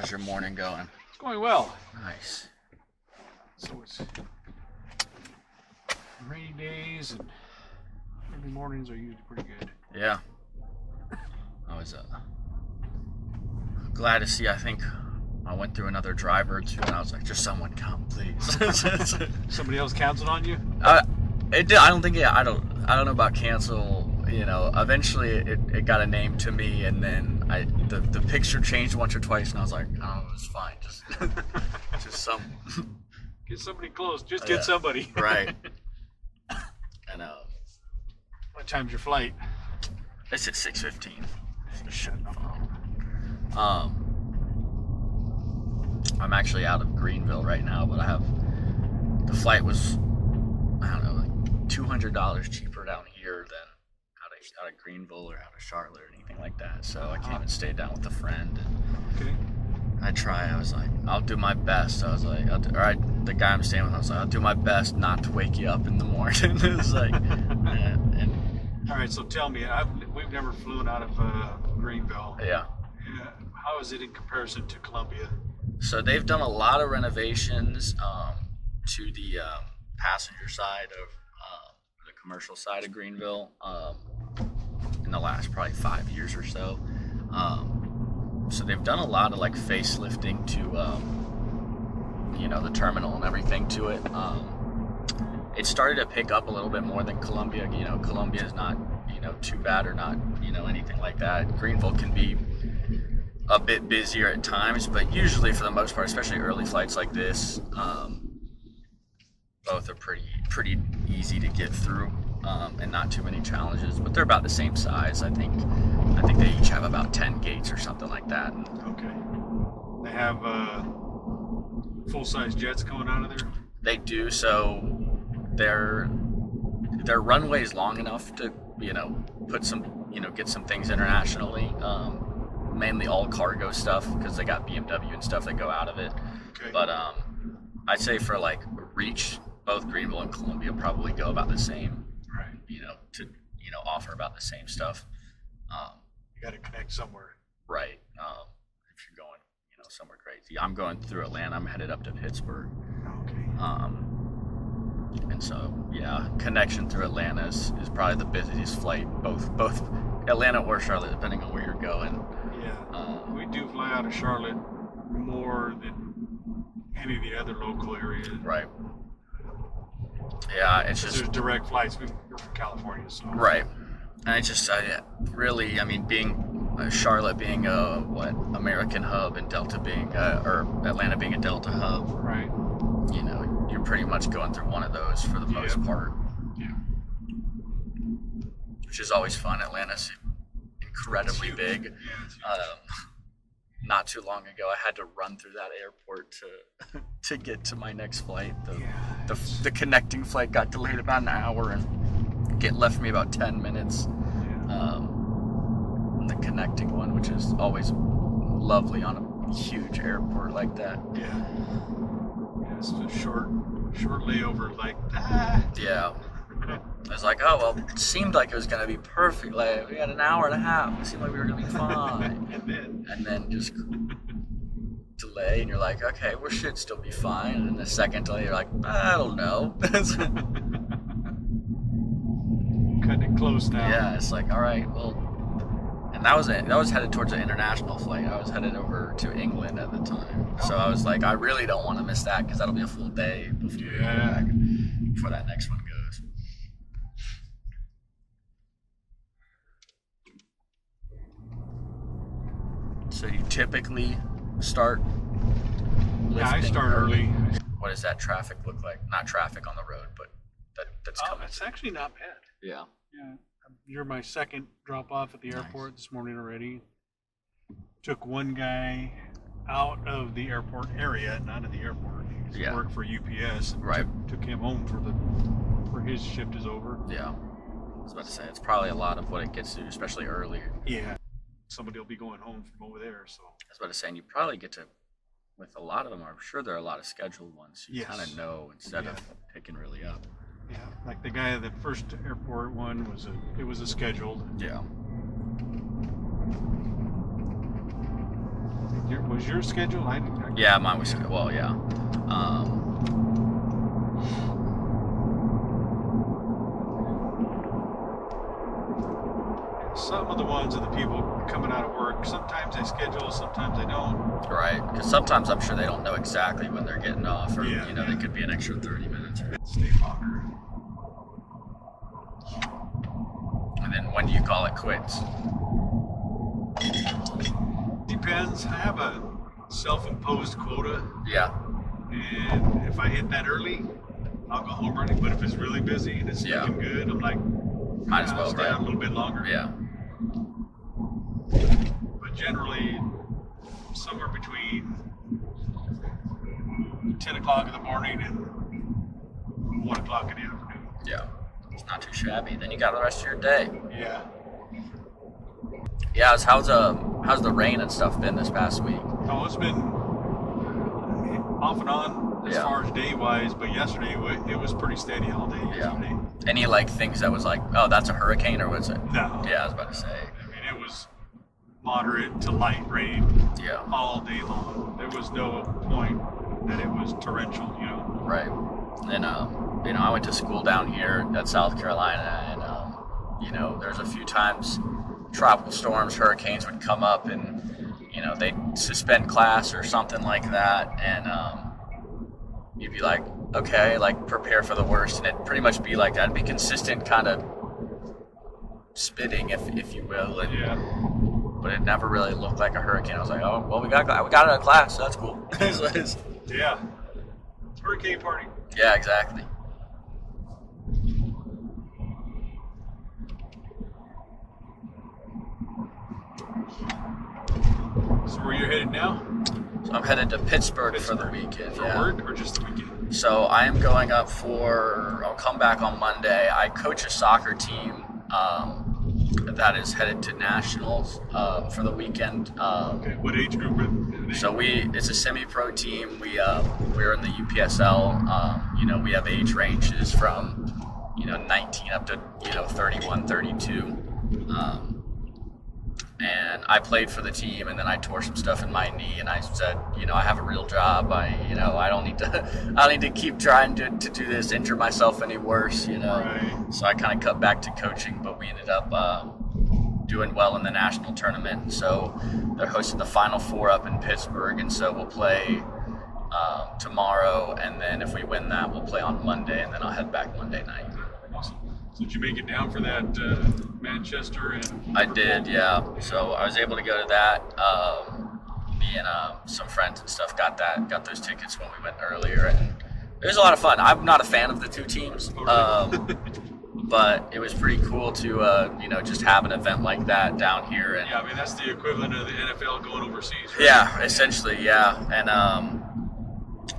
How's your morning going? It's going well. Nice. So it's rainy days and early mornings are usually pretty good. Yeah. I was glad to see. I think I went through another driver or two, and I was like, "Just someone come, please." Somebody else canceled on you? It did. I don't think. Yeah, I don't know about cancel. You know, eventually it got a name to me, and then the picture changed once or twice, and I was like, "Oh, it's fine. Just some." Get somebody close. Just get somebody. Right. I know. What time's your flight? It's at 6:15. I'm actually out of Greenville right now, but the flight was, I don't know, like $200 cheaper down here than out of Greenville or out of Charlotte or anything like that. So I came and stayed down with a friend. And okay. I was like, I'll do my best. I was like, the guy I'm staying with, I was like, I'll do my best not to wake you up in the morning. It was like, all right, so tell me, we've never flown out of Greenville. Yeah. How is it in comparison to Columbia? So they've done a lot of renovations to the passenger side of the commercial side of Greenville in the last probably 5 years or so. So they've done a lot of like facelifting to the terminal and everything to it. It started to pick up a little bit more than Columbia. You know, Columbia is not too bad or not anything like that. Greenville can be a bit busier at times, but usually for the most part, especially early flights like this, both are pretty easy to get through and not too many challenges. But they're about the same size. I think they each have about 10 gates or something like that. Okay. They have full-size jets coming out of there? They do. So their runway is long enough to put some get some things internationally. Mainly all cargo stuff because they got BMW and stuff that go out of it. Okay. But I'd say for like reach, both Greenville and Columbia probably go about the same. Right. To offer about the same stuff. You got to connect somewhere. Right. If you're going somewhere crazy. I'm going through Atlanta. I'm headed up to Pittsburgh. Okay. And so yeah, connection through Atlanta is probably the busiest flight, both Atlanta or Charlotte, depending on where you're going. Yeah, we do fly out of Charlotte more than any of the other local areas. Right. Yeah, it's just there's direct flights. We're from California, so. Right, and it's just really, I mean, Charlotte being a American hub and Delta being or Atlanta being a Delta hub. Right. You're pretty much going through one of those for the most part. Yeah. Which is always fun. Atlanta's incredibly big. Yeah, not too long ago, I had to run through that airport to get to my next flight. The connecting flight got delayed about an hour and left me about 10 minutes. Yeah. And the connecting one, which is always lovely on a huge airport like that. Yeah. It's a short layover like that. Yeah. I was like, oh, well, it seemed like it was going to be perfect. Like, we had an hour and a half. It seemed like we were going to be fine. and then just delay, and you're like, okay, we should still be fine. And then the second delay, you're like, I don't know. Cutting it close now. Yeah, it's like, all right, well. And that was headed towards an international flight. I was headed over to England at the time. So I was like, I really don't want to miss that because that'll be a full day before that next one goes. So you typically start lifting? Yeah, I start early. What does that traffic look like? Not traffic on the road, but that's coming. It's actually not bad. Yeah. Yeah. You're my second drop off at the airport this morning already. Took one guy out of the airport area, not at the airport. He worked for UPS. And right. Took him home for his shift is over. Yeah. I was about to say, it's probably a lot of what it gets to, especially early. Yeah. Somebody will be going home from over there, so. I was about to say, and you probably get to, with a lot of them, I'm sure there are a lot of scheduled ones. You kind of know instead of picking really up. Yeah, like the guy at the first airport one was a scheduled. Yeah. Was your schedule? Yeah, mine was, well, yeah. Some of the ones of the people coming out of work, sometimes they schedule, sometimes they don't. Right, because sometimes I'm sure they don't know exactly when they're getting off, or they could be an extra 30 minutes. Stay longer. And then when do you call it quits? Depends. I have a self-imposed quota. Yeah. And if I hit that early, I'll go home running. But if it's really busy and it's looking good, I'm like, might as well stay out a little bit longer. Yeah. But generally, somewhere between 10 o'clock in the morning and 1 o'clock in the afternoon. Yeah. It's not too shabby. Then you got the rest of your day. Yeah. Yeah, how's the rain and stuff been this past week? Oh, it's been off and on as far as day-wise, but yesterday it was pretty steady all day yesterday. Yeah. Any things that was like, oh, that's a hurricane, or was it? No. Yeah, I was about to say. I mean, it was moderate to light rain all day long. There was no point that it was torrential, Right. And, I went to school down here at South Carolina, and, there's a few times tropical storms, hurricanes would come up, and, they'd suspend class or something like that, and you'd be like, okay, prepare for the worst, and it'd pretty much be like that. It'd be consistent kind of spitting, if you will, but it never really looked like a hurricane. I was like, oh, well, we got out of class, so that's cool. Yeah. Hurricane party. Yeah, exactly. So where you're headed now? So I'm headed to Pittsburgh for the weekend. For work or just the weekend? So I am going up I'll come back on Monday. I coach a soccer team that is headed to nationals for the weekend. Okay. What age group are they? So it's a semi-pro team. We're in the UPSL. We have age ranges from 19 up to 31, 32. And I played for the team, and then I tore some stuff in my knee, and I said, I have a real job. I don't need to keep trying to do this, injure myself any worse, Right. So I kind of cut back to coaching, but we ended up doing well in the national tournament. So they're hosting the Final Four up in Pittsburgh, and so we'll play tomorrow, and then if we win that, we'll play on Monday, and then I'll head back Monday night. Awesome. So did you make it down for that Manchester? And I did, yeah. So I was able to go to that. Me and some friends and stuff got those tickets when we went earlier, and it was a lot of fun. I'm not a fan of the two teams, but it was pretty cool to just have an event like that down here. And yeah, I mean that's the equivalent of the NFL going overseas. Right? Yeah, essentially, yeah. And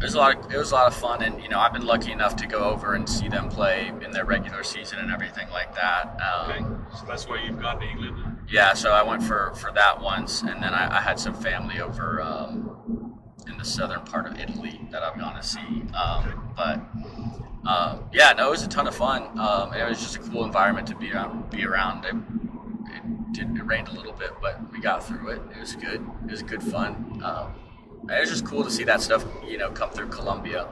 it was a lot of fun, and I've been lucky enough to go over and see them play in their regular season and everything like that. Okay, so that's why you've gone to England. Yeah, so I went for that once, and then I had some family over in the southern part of Italy that I've gone to see. But it was a ton of fun. It was just a cool environment to be around. It rained a little bit, but we got through it. It was good. It was good fun. It was just cool to see that stuff, come through Columbia.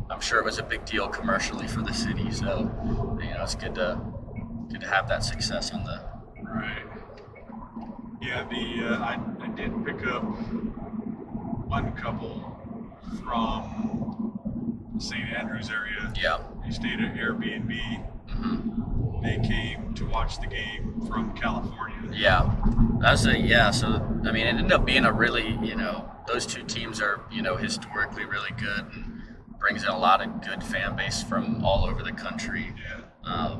I'm sure it was a big deal commercially for the city, so it's good to have that success on the. Right. Yeah, I did pick up one couple from St. Andrews area. Yeah. They stayed at Airbnb. Mm-hmm. They came to watch the game from California. Yeah, So I mean, it ended up being a really, those two teams are, historically really good and brings in a lot of good fan base from all over the country. Yeah.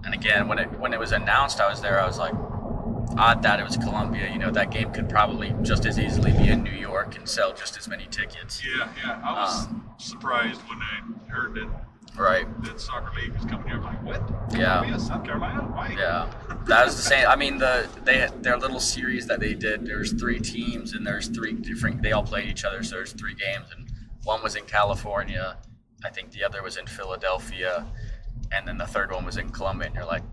And again, when it was announced, I was there. I was like, odd that it was Columbia. That game could probably just as easily be in New York and sell just as many tickets. Yeah. I was surprised when I heard that. Right. That soccer league was coming here. I'm like, what? Yeah. Columbia, South Carolina? Why? Yeah. That was the same. I mean, their little series that they did, there's 3 teams and there's 3 different, they all played each other, so there's 3 games, and one was in California, I think the other was in Philadelphia, and then the third one was in Columbia, and you're like,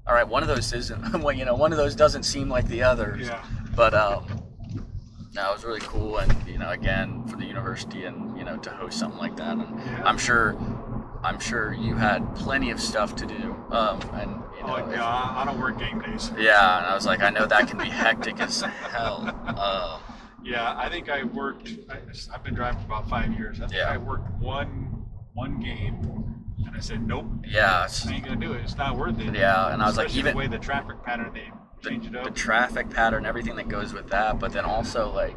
all right, one of those isn't, well, you know, one of those doesn't seem like the others. Yeah. But no, it was really cool, and you know, again for the university, and you know, to host something like that, and Yeah. I'm sure you had plenty of stuff to do, and you know, yeah, I don't work game days. yeah, and I was like, I know that can be hectic as hell. Yeah, I think I've been driving for about 5 years. I think I worked one game, and I said, nope. Yeah, I ain't gonna do it. It's not worth it. Yeah, and I was like, Especially even the way the traffic pattern they change it up. The traffic pattern, everything that goes with that, but then also like,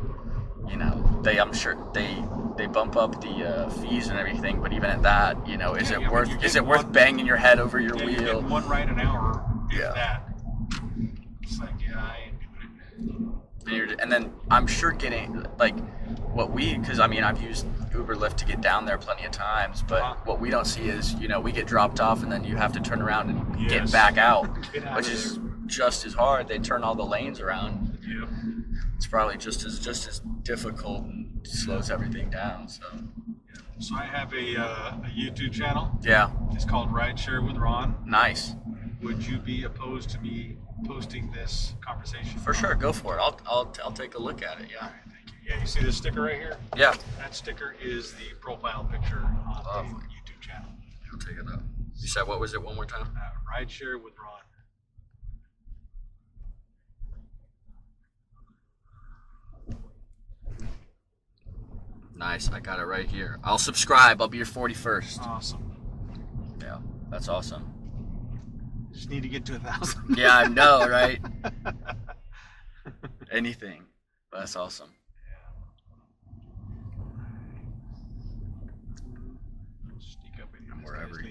you know, I'm sure they bump up the fees and everything, but even at that, you know, is it worth banging your head over your wheel? You're getting one ride an hour. Yeah. That. It's like, yeah, I ain't doing it. And then I'm sure getting like because I mean I've used Uber Lyft to get down there plenty of times, but what we don't see is, you know, we get dropped off and then you have to turn around and get back out, which is just as hard. They turn all the lanes around. Yep. It's probably just as difficult and slows everything down. So I have a YouTube channel. Yeah. It's called Rideshare with Ron. Nice. Would you be opposed to me posting this conversation? For sure, go for it. I'll take a look at it. Yeah. All right, thank you. Yeah, you see this sticker right here? Yeah. That sticker is the profile picture on the YouTube channel. I'll take it up. You said what was it one more time? Rideshare with Ron. Nice, I got it right here. I'll subscribe. I'll be your 41st. Awesome. Yeah, that's awesome. Just need to get to 1,000. Yeah, I know, right? Anything. That's awesome. Sneak up in here. Wherever.